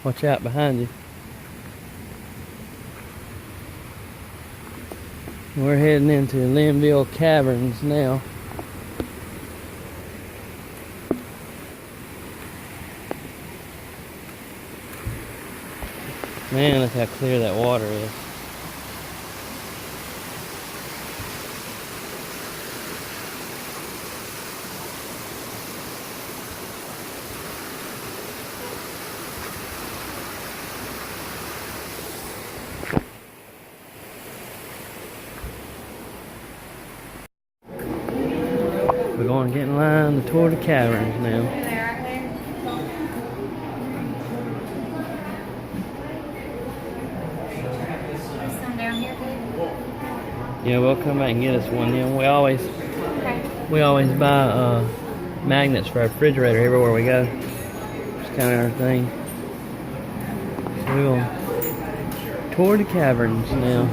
Watch out behind you. We're heading into Linville Caverns now. Man, look how clear that water is. We're going to get in line to tour the caverns now. Yeah, we'll come back and get us one. Yeah, we always buy magnets for our refrigerator everywhere we go. It's kind of our thing. So we'll tour the caverns now.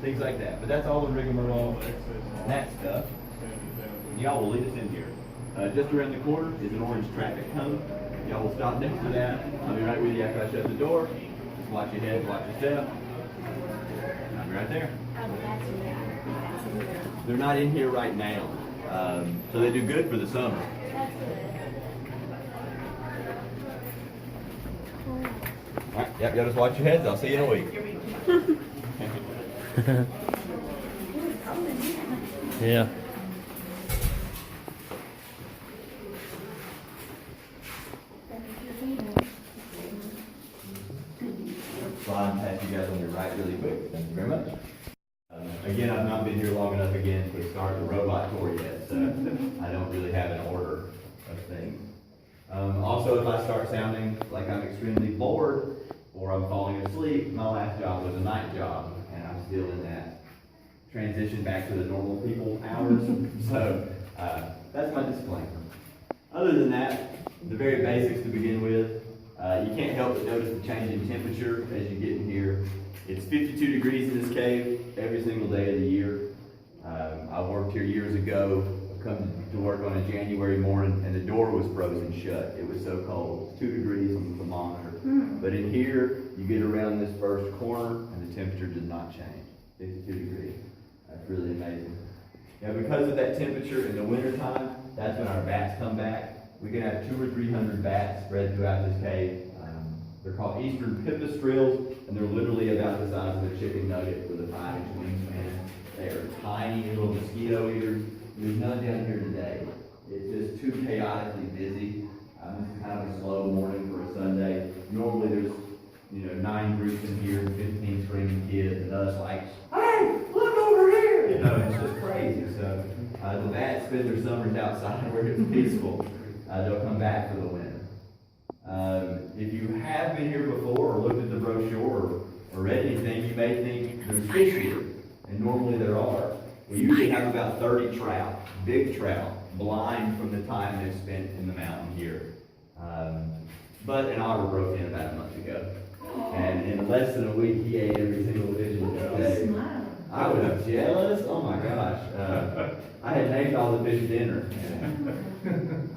Things like that, but that's all the rigmarole, that stuff. Y'all will lead us in here. Just around the corner is an orange traffic cone. Y'all will stop next to that. I'll be right with you after I shut the door. Just watch your head, watch your step. I'll be right there. They're not in here right now, so they do good for the summer. All right, yep, y'all just watch your heads. I'll see you in a week. Yeah. Slide past you guys on your right really quick. Thank you very much. Again, I've not been here long enough again to start the robot tour yet, so I don't really have an order of things. Also, if I start sounding like I'm extremely bored or I'm falling asleep, my last job was a night job, and I'm still in that transition back to the normal people hours. So that's my disclaimer. Other than that, the very basics to begin with. You can't help but notice the change in temperature as you get in here. It's 52 degrees in this cave every single day of the year. I worked here years ago. I come to work on a January morning, and the door was frozen shut. It was so cold. It's 2 degrees on the thermometer. But in here, you get around this first corner, and the temperature does not change. 52 degrees. That's really amazing. Now, because of that temperature in the wintertime, that's when our bats come back. We can have 200 or 300 bats spread throughout this cave. They're called eastern pipistrelles, and they're literally about the size of a chicken nugget with a 5-inch wingspan. They are tiny little mosquito eaters. There's none down here today. It's just too chaotically busy. This is kind of a slow morning for a Sunday. Normally there's 9 groups in here, 15 screaming kids, and us like, hey, look over here! It's just crazy. So the bats spend their summers outside where it's peaceful. They'll come back for the winter. If you have been here before or looked at the brochure or read anything, you may think there's fish here, and normally there are. We usually have about 30 trout, big trout, blind from the time they've spent in the mountain here. But an otter broke in about a month ago, and in less than a week he ate every single fish in the day. I was jealous. Oh my gosh. I had named all the fish dinner.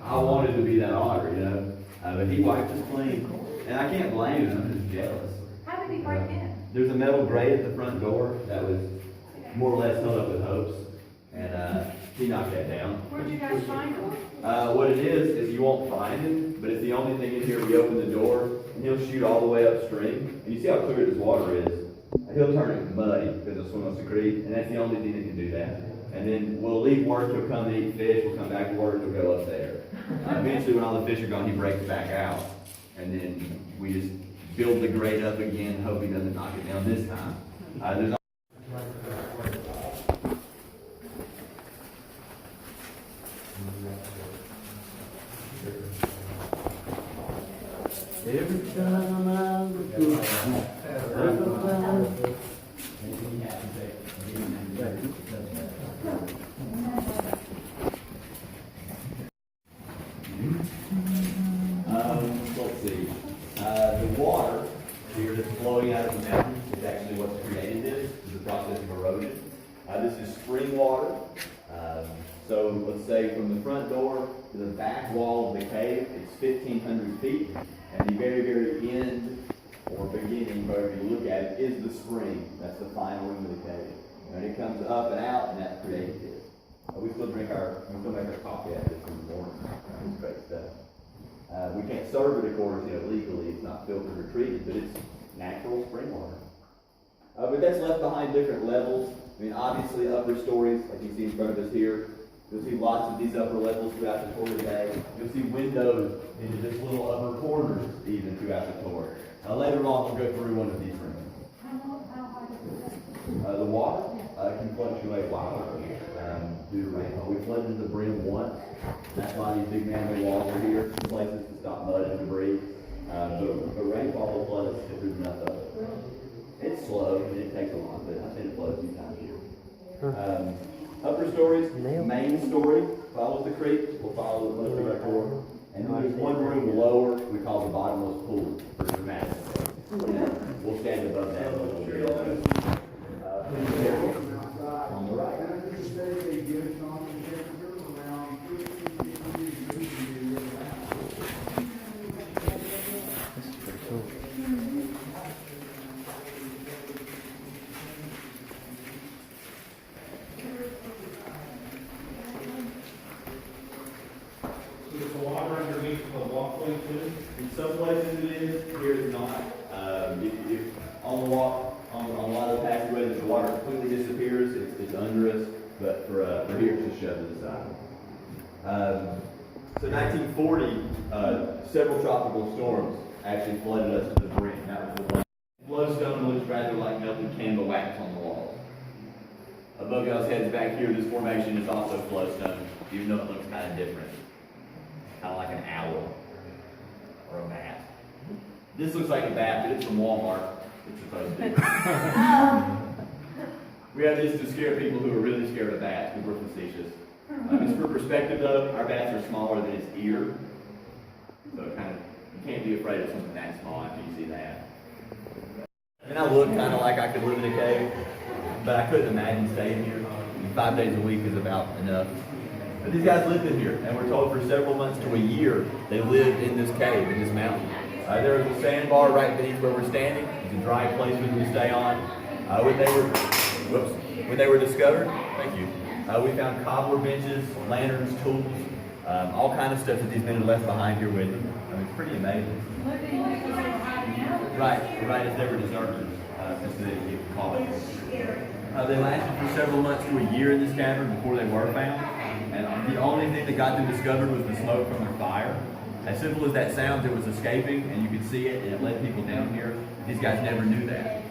I wanted to be that otter, but he wiped us clean. And I can't blame him, I'm just jealous. How did he break in? There's a metal grate at the front door that was more or less held up with hopes. And he knocked that down. Where'd you guys find him? What it is you won't find him, but it's the only thing in here. We open the door, and he'll shoot all the way upstream. And you see how clear this water is. He'll turn it muddy because he'll swim us the creek, and that's the only thing that can do that. And then we'll leave work, he'll come to eat fish, we'll come back to work, he'll go up there. Eventually, when all the fish are gone, he breaks back out. And then we just build the grate up again, hope he doesn't knock it down this time. There's Every time I look clean water. So let's say from the front door to the back wall of the cave, it's 1,500 feet, and the very, very end or beginning, wherever you look at it, is the spring. That's the final room of the cave. And it comes up and out, and that creates it. We still make our coffee out of this in the morning. It's great stuff. We can't serve it, of course, legally. It's not filtered or treated, but it's natural spring water. But that's left behind different levels. I mean, obviously, upper stories, like you see in front of us here. You'll see lots of these upper levels throughout the tour today. You'll see windows into this little upper corners even throughout the tour. Later on, we'll go through one of these rooms. The water can fluctuate wildly due to rainfall. We flooded the brim once. That's why these big man-made walls are here, places to stop mud and debris. But rainfall will flood us if there's enough of it. It's slow and it takes a lot, but I've seen it flood a few times here. Upper stories, main story follows the creek. We'll follow the most of our tour. And then there's one room lower we call the bottomless pool for dramatic. We'll stand above that a little bit. On the right. This is pretty cool. Is the water underneath the walkway too? In some places it is, here it's not. If on the walk, on a lot of the passageways, the water completely disappears, it's under us, but for here it's just shoved to the side. So 1940, several tropical storms actually flooded us to the brink. That was the one. Flowstone looks rather like melted candle wax on the walls. Above y'all's heads back here, this formation is also flowstone, even though it looks kind of different. Kind of like an owl or a bat. This looks like a bat, but it's from Walmart. It's supposed to be. We have this to scare people who are really scared of bats, because we're facetious. Just for perspective though, our bats are smaller than its ear. So you can't be afraid of something that small after you see that. And I look kind of like I could live in a cave, but I couldn't imagine staying here. 5 days a week is about enough. But these guys lived in here, and we're told for several months to a year they lived in this cave, in this mountain. There was a sandbar right beneath where we're standing. It's a dry place for them to stay on. When they were discovered, thank you. We found cobbler benches, lanterns, tools, all kind of stuff that these men had left behind here with them. It's pretty amazing. Right, as they were deserters, as they get caught. They lasted for several months to a year in this cavern before they were found. And the only thing that got them discovered was the smoke from their fire. As simple as that sounds, it was escaping, and you could see it, and it led people down here. These guys never knew that.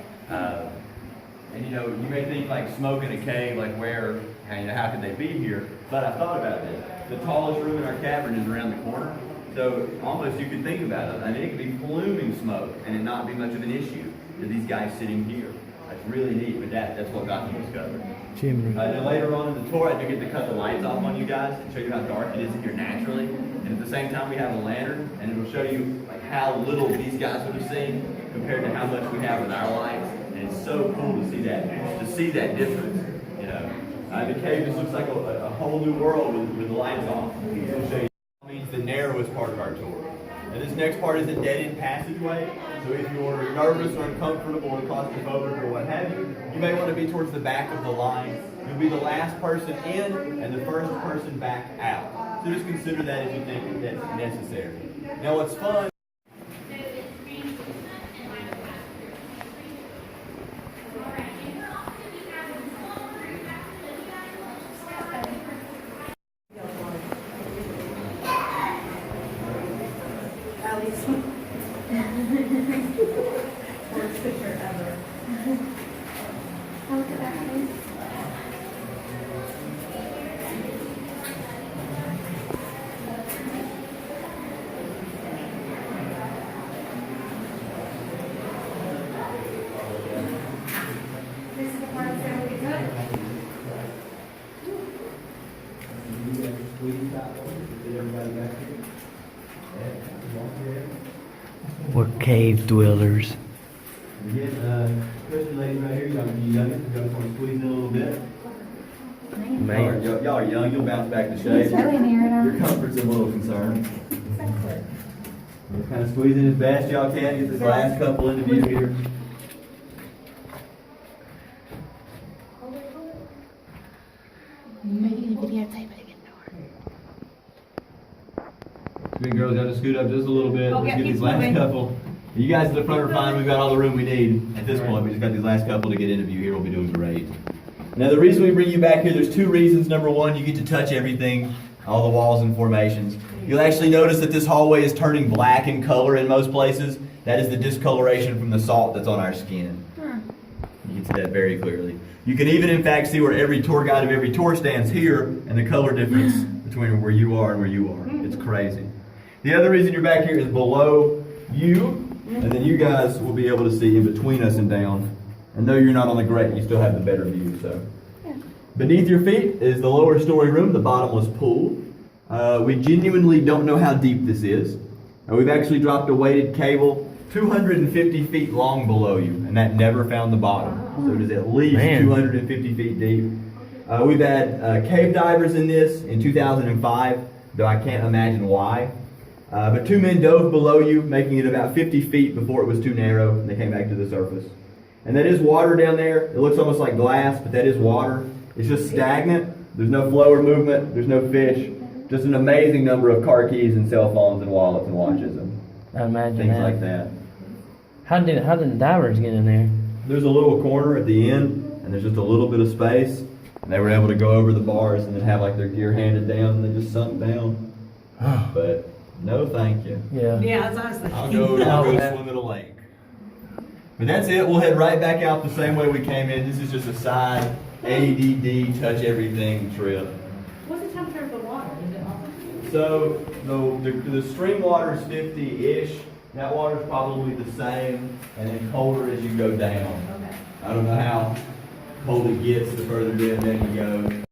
And you may think like smoke in a cave, like where, how could they be here? But I thought about this. The tallest room in our cavern is around the corner. So almost you could think about it. I mean, it could be pluming smoke and it not be much of an issue to these guys sitting here. That's really neat, but that's what got them discovered. Chimney. Then later on in the tour, I do get to cut the lights off on you guys and show you how dark it is in here naturally. And at the same time, we have a lantern, and it'll show you like how little these guys would have seen compared to how much we have with our lights. And it's so cool to see that difference. The cave just looks like a whole new world with the lights on. We'll show you. It means the narrowest part of our tour. And this next part is a dead-end passageway. So if you're nervous or uncomfortable or claustrophobic or what have you, you may want to be towards the back of the line. You'll be the last person in and the first person back out. So just consider that if you think that's necessary. Now what's fun. Worst picture ever. Look at that face. This is the part that will be good. We're cave dwellers. Again, especially ladies right here, you young, you just want to squeeze in a little bit. Man. Y'all are young, you'll bounce back to He's shape. really near Your it. comfort's a little concerned. Just kind of squeezing as best y'all can, get this last couple into view here. Videotape it again. Big girls, got to scoot up just a little bit. Oh, Let's yeah, get keep these last moving. couple. You guys at the front are fine. We've got all the room we need at this point. We just got these last couple to get into view here. We'll be doing great. Now, the reason we bring you back here, there's two reasons. Number one, you get to touch everything, all the walls and formations. You'll actually notice that this hallway is turning black in color in most places. That is the discoloration from the salt that's on our skin. You can see that very clearly. You can even, in fact, see where every tour guide of every tour stands here and the color difference between where you are and where you are. It's crazy. The other reason you're back here is below you, and then you guys will be able to see in between us and down. And though you're not on the grate, you still have the better view. So, beneath your feet is the lower story room, the bottomless pool. We genuinely don't know how deep this is. We've actually dropped a weighted cable 250 feet long below you, and that never found the bottom. So it is at least 250 feet deep. We've had cave divers in this in 2005, though I can't imagine why. But two men dove below you, making it about 50 feet before it was too narrow, and they came back to the surface. And that is water down there. It looks almost like glass, but that is water. It's just stagnant. There's no flow or movement. There's no fish. Just an amazing number of car keys and cell phones and wallets and watches and I imagine things that. like that. How did the divers get in there? There's a little corner at the end, and there's just a little bit of space. And they were able to go over the bars and then have like their gear handed down, and they just sunk down. But no, thank you. Yeah. Yeah, that's what I was thinking. I'll go swim at a lake. But that's it. We'll head right back out the same way we came in. This is just a side ADD touch everything trip. What's the temperature of the water? Is it awesome? So the stream water is 50-ish. That water is probably the same, and then colder as you go down. Okay. I don't know how cold it gets the further down you go.